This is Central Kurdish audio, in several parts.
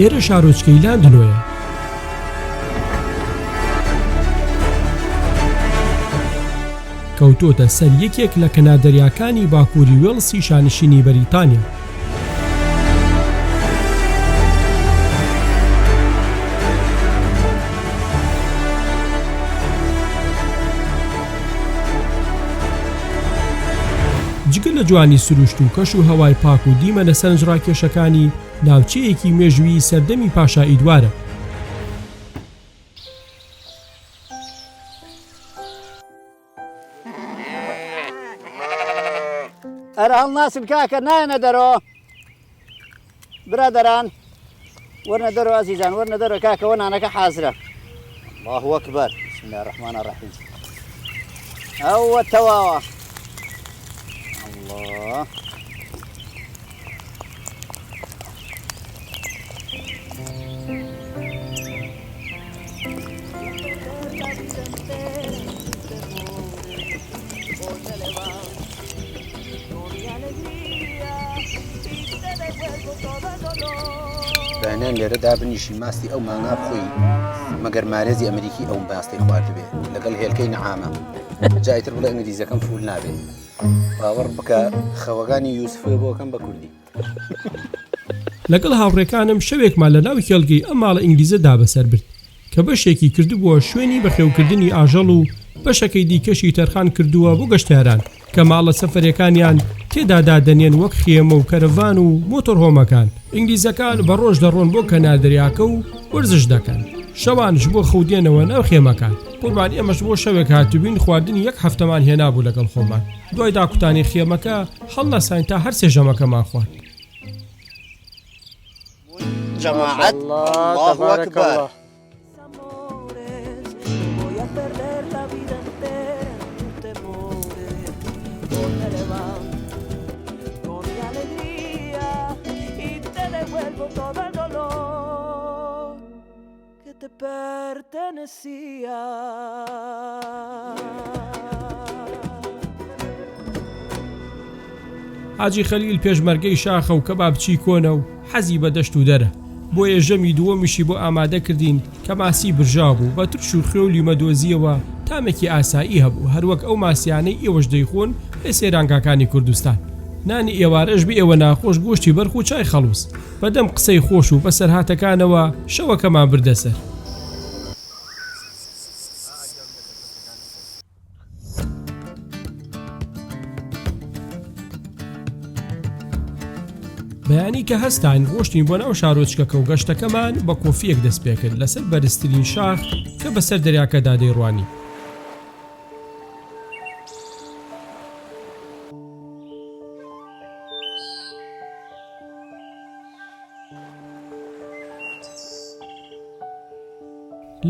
ئێرە شارۆچکەی لاندنۆیە. کەوتۆتە سەر یەکێک لە کەنادەریاکانی باکووری وێڵسی شانشینی بەریتانیا. جگە لە جوانی سروشت و کەش و هەوای پاک و دیمە لە سەرنجڕاکێشەکانی ناوچەیەکی مێژووی سەردەمی پاشا ئیدوارە. ئەرە هەڵناسن کاکە نایەنە دەرەوە برادەران وەرنە دەرەوە ئەزیزان وەرنە دەرەوە کاکەوە نانەکە حازرە. الله ئەکبەر بسم الله الرحمن الرحیم. ئەوە تەواوە. الله بەیانیان لێرە دابنیشی ماستی ئەو مانگا بخۆی مەگەر مارێزی ئەمریکی ئەو باستی خواردبێ لەگەڵ هێلکەی نەعامە جایتر بڵێ ئەنگلیزەکەم فول نابێ باوەڕ بکە خەوەگانی یوسفە بۆکەم بە کوردی. لەگەڵ هاوڕێکانم شەوێکمان لە ناو هێڵگەی ئەم ماڵە ئینگلیزەدا بەسەر برد کە بەشێکی کردبووە شوێنی بەخێوکردنی ئاژەڵ و بەشەکەی دیکەشی تەرخان کردووە بۆ گەشتیاران کە ماڵە سەفەرەکانیان تێدا دادەنێن وەک خێمە و کەرەڤان و مۆتۆر هۆمەکان. ئینگلیزەکان بە ڕۆژ دەڕۆن بۆ کەناردەریاکە و وەرزش دەکەن، شەوانش بۆ خەودێنەوە ناو خێمەکان. قوربان ئێمەش بۆ شەوێک هاتوبین خواردنی یەک هەفتەمان هێنابوو لەگەڵ خۆمان. دوای داکوتانی خێمەکە هەڵنەساین تا هەر سێ ژەمەکەمان خوارد. جەماعەت الله ئەکبەر. te pertenecía. حاجی خەلیل پێشمەرگەی شاخە و کەبابچی کۆنە و حەزی بە دەشت و دەرە. بۆیە ژەمی دووەمیشی بۆ ئامادە کردین کە ماسی برژا بوو بە ترش و خوێ و لیمەدۆزیەوە تامێکی ئاسایی هەبوو هەروەک ئەو ماسیانەی ئێوەش دەیخۆن لە سێرانگاکانی کوردستان. نانی ئێوارەش بێ ئێوە ناخۆش گۆشتی بەرخ و چای خەڵووس بەدەم قسەی خۆش و بەسەر هاتەکانەوە شەوەکەمان بردەسەر. بەیانی کە هەستان ڕۆشتین بۆ ناو شارۆچکەکە و گەشتەکەمان بە کۆفیەک دەست پێ کرد لەسەر بەرزترین شاخ کە بەسەر دەریاکەدا دەیڕوانی.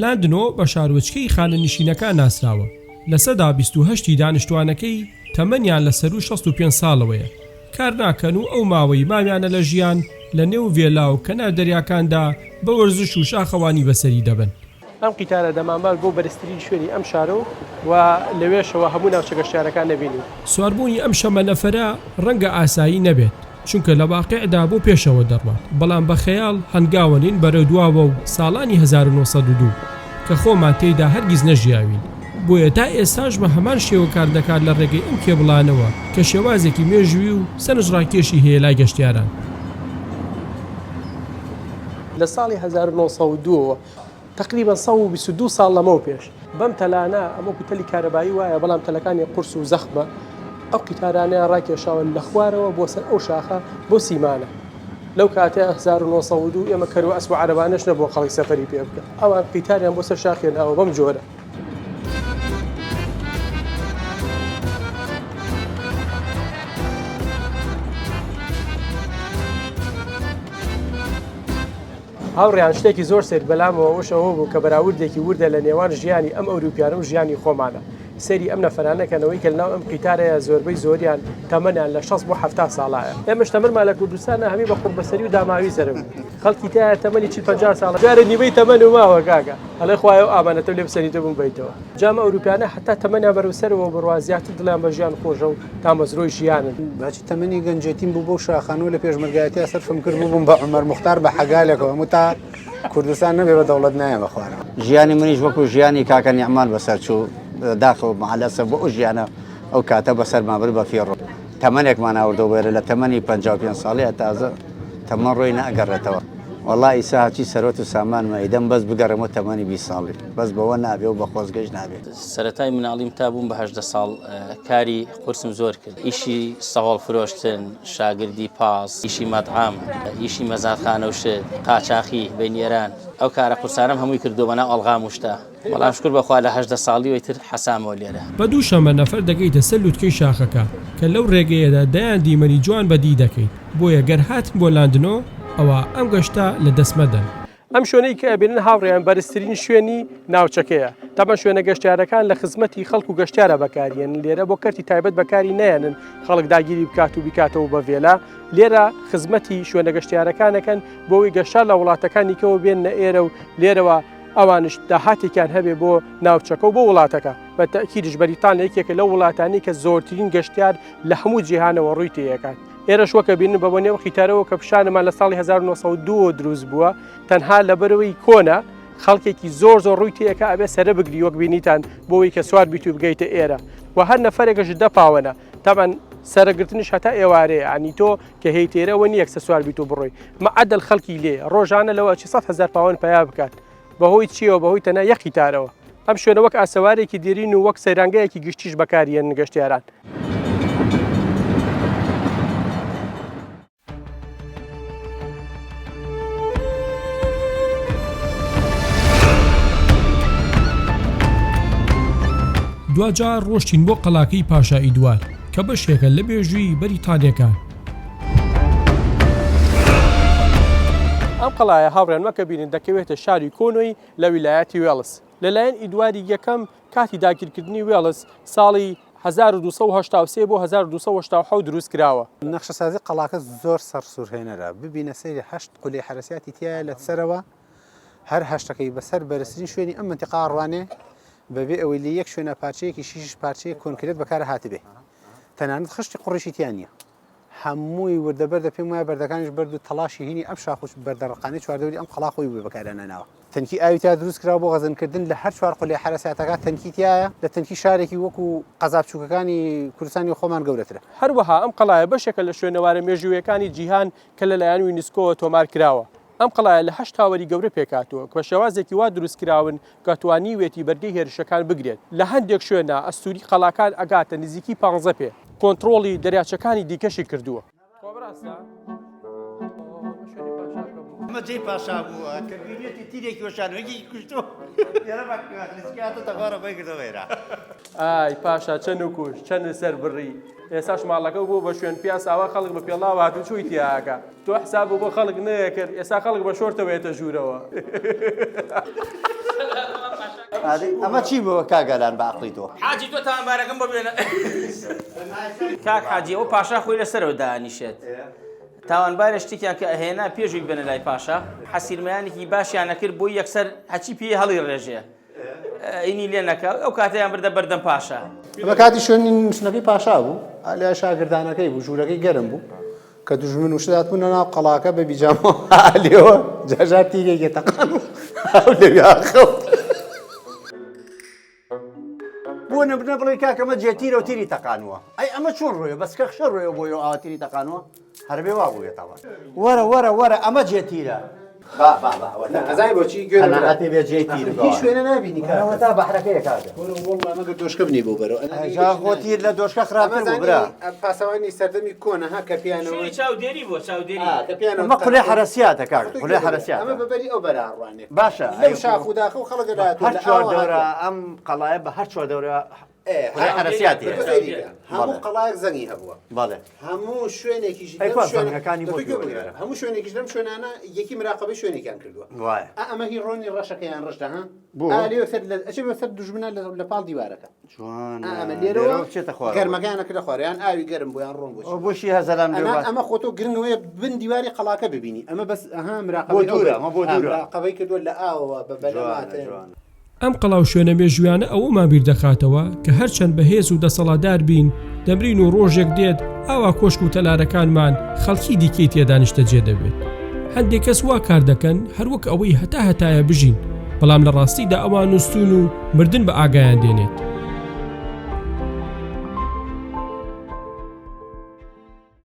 لاندنۆ بە شارۆچکەی خانەنشینەکان ناسراوە. لە سەدا 28 دانیشتوانەکەی تەمەنیان لە سەر و 65 ساڵەوەیە. کار ناکەن و ئەو ماوەی مامیانە لە ژیان لە نێو ڤێلا و کەنار دەریاکاندا بە وەرزش و شاخەوانی بەسەری دەبن. ئەم قیتارە دەمامبار بۆ بەرزترین شوێنی ئەم شارە و لەوێشەوە هەموو ناوچە گەشتیارەکان نەبینی. سواربوونی ئەم شەمە نەفەرە ڕەنگە ئاسایی نەبێت چونکە لە واقعدا بۆ پێشەوە دەڕوات، بەڵام بە خەیاڵ هەنگاوەنین بەرەو دواوە و ساڵانی 1902 کە خۆمان تێیدا هەرگیز نەژیاوین. بۆیە تا ئێستاش بە هەمان شێوە کار دەکات لە ڕێگەی ئەم کێبڵانەوە کە شێوازێکی مێژووی و سەرنجڕاکێشی هەیە لای گەشتیاران. لە ساڵی 1902 تقریبا 122 ساڵ لەمەوە پێش بەم تەلانە ئەمە کوتەلی کارەبایی وایە، بەڵام تەلەکانی قورس و زەخمە. ئەو قیتارانەیە ڕاکێشاوە لە خوارەوە بۆ سەر ئەو شاخە بۆ سیمانە. لەو کاتێ 1902 ئێمە کەرو ئەسب و عەرەبانەش نەبووە خەڵکی سەفەری پێ بکە، ئەوان قیتاریان بۆ سەر شاخێناوە بەم جۆرە. هاوڕێیان شتێکی زۆر سێت بەلامەوە وشەوە بوو کە بەراوردێکی وردە لە نێوان ژیانی ئەم ئەوروپیانە و ژیانی خۆمانە. سەری ئەم نەفرانەکەنەوەی کە لەناو ئەم قیتارەیە زۆربەی زۆریان تەمەنیان لە 6 بۆ 70 ساڵایە ئێمەش تەمەنمان لە کوردستانە هەمی بە قوربەسەری و داماوی سەرم خەڵکی تایە تەمەنی 40-50 ساڵە جارە نیوەی تەمەن و ماوە کاکە هەڵێ خوایە و ئامانەتە لێ بسەریتە بووم بیتەوە جامە ئەوروپیانە حتا تەمەنیان بەرەوسەرەوە بڕوا زیاتر دڵیان بە ژیان خۆشە و تامەزرۆی ژیانن باچی تەمەنی گەنجێتیم بوو بۆ شاخانەوە لە پێشمەرگایەتی سەرفم کرد بووم بە عومەر موختار بە حەگالێکەوە هەموو تا کوردستان نەبێ بە دەوڵەت نایە بەخوارەوە ژیانی منیش وەکو ژیانی کاکە نیعمان بەسەر چوو داخەوە مەحەلەسە بۆ ئەو ژیانە ئەو کاتە بەسەرمان برد بە فێڕۆ تەمەنێکمان ئاوردەوە بێرە لە تەمەنی 55 ساڵەیە تازە تەمەن ڕۆی نەئەگەڕێتەوە وەڵڵی ئیسا هەچی سەرۆت و سامانمە ئیدەم بەس بگەڕێمەوە تەمەنی 20 ساڵی بەس بەوە نابێ و بە خۆزگەشت نابێت سەرەتای مناڵیم تا بووم بە 18 ساڵ کاری قورسم زۆر کرد ئیشی سەهۆڵ فرۆشتن شاگردی پاس ئیشی مەطعام ئیشی مەزادخانە و شت قاچاقی بەینێران ئەو کارە قورسانم هەمووی کردو بەناو ئەڵغام وشتا بەڵام شکر بەخوا لە 18 ساڵی وەیتر حەسامەوە لێرە بە دوو شەمە نەفەر دەگەیتە سەر لووتکەی شاخەکە کە لەو ڕێگەیەدا دایان دیمەنی جوان بەدی دەکەیت بۆیە گەر هاتن بۆ لاندنەوە ئەوە ئەم گەشتا لە دەسمەدەن ئەم شوێنەی کە ئەبێنن هاوڕێیان بەرزترین شوێنی ناوچەکەیە تامان شوێنە گەشتیارەکان لە خزمەتی خەڵک و گەشتیارە بەکارێن لێرە بۆ کەرتی تایبەت بەکاری نێنن خەڵک داگیری بکات و بیکاتەوە بە وێلا لێرە خزمەتی شوێنە گەشتیارەکانەکەن بۆەوەی گەشتار لە وڵاتەکانیکەوە بێنە ئێرە و لێرەوە ئەوانش داهاتێکیان هەبێ بۆ ناوچەکە و بۆ وڵاتەکە بە تەکیدش بەریتانیا یەکێکە لەو وڵاتانی کە زۆرترین گەشتیار لە هەموو جیهانەوە ڕووی تێیەکات ئێرەش وەکە بینن بە بۆنێوە قیتارەوە کە پیشانەمان لە ساڵی 1992 دروست بووە تەنها لەبەرەوەی کۆنە خەڵکێکی زۆر ڕووی تێیەکە ئەبێ سەرە بگری وەک بینیتان بۆەوەی کە سوار بیت و بگەیتە ئێرە و هەر نەفرێکەش دەپاوەنە تامان سەرەگرتنش هەتا ئێوارەیە ئانی تۆ کە هەیتێرەوە نیەک سە سوار بیت و بڕۆی مەعەدەل خەڵکی لێ ڕۆژانە لەوە 100,000 پاوەند پیا بکات بەهۆی چیەوە بەهۆی تەنها یەک قیتارەوە ئەم شوێنە وەک ئاسەوارێکی دیرین و وەک سەیرانگەیەکی گشتیش بەکارێن گەشتیاران دوجار ڕۆشتین بۆ قەڵاکەی پاشا ئیدوار کە بەشێکە لە بێژووی بەریتانیەکان ئەم قەڵایە هاوڕێن وەکە بینن دەکەوێتە شاری کۆنۆی لە ویلایەتی وێڵس لەلایەن ئیدواری یەکەم کاتی داگیرکردنی وێڵس ساڵی 1283 بۆ 1287 دروست کراوە نەخشەسازی قەڵاکە زۆر سەرسوورهێنەرە ببینە سەیری 8 قولێ حرەسیاتی تایە لە سەرەوە هەر هەشتەکەی بەسەر بەرزترین شوێنی ئەم منتیقا ڕوانێ بەبێ ئەوەی لە یەک شوێنە پارچەیەکی 6 پارچەیە کۆنکرێت بەکارە هاتبێ تەنانەت خشتی قوڕیشی تیان نییە هەمووی وردەبەردە پێم وایە بەردەکانیش بەرد و تەڵاشی هینی ئەم شاخش بەردەڕقانی چواردەوری ئەم قەڵاخۆی بێ بەکارێناناوە تەنکی ئاوی تا دروست کرا بۆ غەزنکردن لە هەر چوار قولێ حرەسیاتەکە تەنکی تایە لە تەنکی شارێکی وەکو قەزابچووکەکانی کوردستانی خۆمان گەورەترە هەروەها ئەم قەڵایە بەشێکە لە شوێنەوارە مێژوویەکانی جیهان کە لەلایەن یونسکۆوە تۆمار کراوە ئەم قەڵایە لە 8 تاوەری گەورە پێکاتوە کە شێوازێکی وا دروستکراون کاتوانی وێتی بەرگەی هێرشەکان بگرێت لە هەندێک شوێنە ئەستوری قەڵاکان ئەگاتە نزیکی 15 پێ کۆنتترۆڵی دەریاچەکانی دیکەشی کردووە ئەمە جێی پاشا بووە کەبینێتی تیرێکی وەشانوەیەکی کوشتۆ لێرە تەخوارە بەیگردەوەیرا ئای پاشا چەند و کوش چەند سەر بڕی ئێساش ماڵەکە بوو بە شوێن پیاساوە خەڵک بە پێڵاو هاتو چووی تیاکە تۆ حساب بۆ خەڵک نەکرد ئێستا خەڵک بە شۆرتەوەیەتە ژوورەوە ئەمە چی بووە کاگەلان بە عەقڵی تۆ حاجی تۆ تاوانبارەکەم بۆ بێنە کاک حاجی ئەو پاشا خۆی لەسەرەوە دانیشێت تاوانبارە شتێکیان کە ئەهێنا پێشووی بنە لای پاشا حەسیرمەیانێکی باشیان نەکرد بۆی یەکسەر هەچی پێی هەڵی ڕێژێ ئینی لێ نەکە ئەو کاتەیان بردە بەردەم پاشا ئەمە کاتی شوێنی نووسنەکەی پاشا بوو لە شاگردانەکەی بوو ژوورەکەی گەرم بوو کە دوژمن وشدات بوونە ناو قەڵاکە بە بیجامەوە عالیەوە جاژار تیرێکی تەقان و هەو لەویا خەوت بۆ نەبنە بڵێ کاکەمە جێتیرە و تیری تەقانووە ئەی ئەمە چۆن ڕۆیە بەسکە خشە ڕۆیە بۆی و ئاواتیری تەقانوە هەربێ وا بووێتەوە وەرە ئەمە جێتیرە ئەزای بۆچی گوێنەهاتێ بێ جێتیر هیچ شوێنە نابینی کارەوە تا بەحرەکەیە کاکە مەگەر دۆشکە بنی بۆ بەرەوە جا خۆ تیر لە دۆشکە خراپتر بوو برا پاسەوانی سەردەمی کۆنەها کە پیانەوەی چاودێری بۆ چاودێری ئەمە قولێ حرەسیاتە کاکە قولێ حرەسیاتە ئەمە بەبەری ئەو بەراڕوانێ باشە لەو شاخ و داخە و خەڵک هەر چوار دەورە ئەم قەڵایە بە هەر چوار دەورە حرەسیاتی هەموو قەڵایەک زەنگی هەبووە بەڵێ هەموو شوێنێکیش هەموو شوێنێکیش لەم شوێنانە یەکی مراقبەی شوێنێکیان کردووە وایە ئەمە هی ڕۆنی ڕەشەکەیان ڕشدا ها ئالێ ئەچێ بەسەر دوژمنە لە پاڵ دیوارەکە ئەمە لێرەوە بچێتە خوار گەرمەکانەکە لە خواریان ئاوی گەرم بۆیان ڕۆن بۆشی هەزاران ئەمە خۆتۆ گرنگەوەی بن دیواری قەڵاکە ببینی ئەمە بەس ئەها مراقبەی کردووە لە ئاوەوە بە بەلەماتە ئەم قەڵاو شوێنە مێژویانە ئەوەمان بیر دەخاتەوە کە هەرچەند بەهێز و دەسەڵاتدار بین دەمرین و ڕۆژێک دێت ئاوا کۆشک و تەلارەکانمان خەڵکی دیکەی تێدا نیشتەجێ دەبێت هەندێک کەس وا کار دەکەن هەروەک ئەوەی هەتایە بژین بەڵام لە ڕاستیدا ئەوان نووسون و مردن بە ئاگایان دێنێت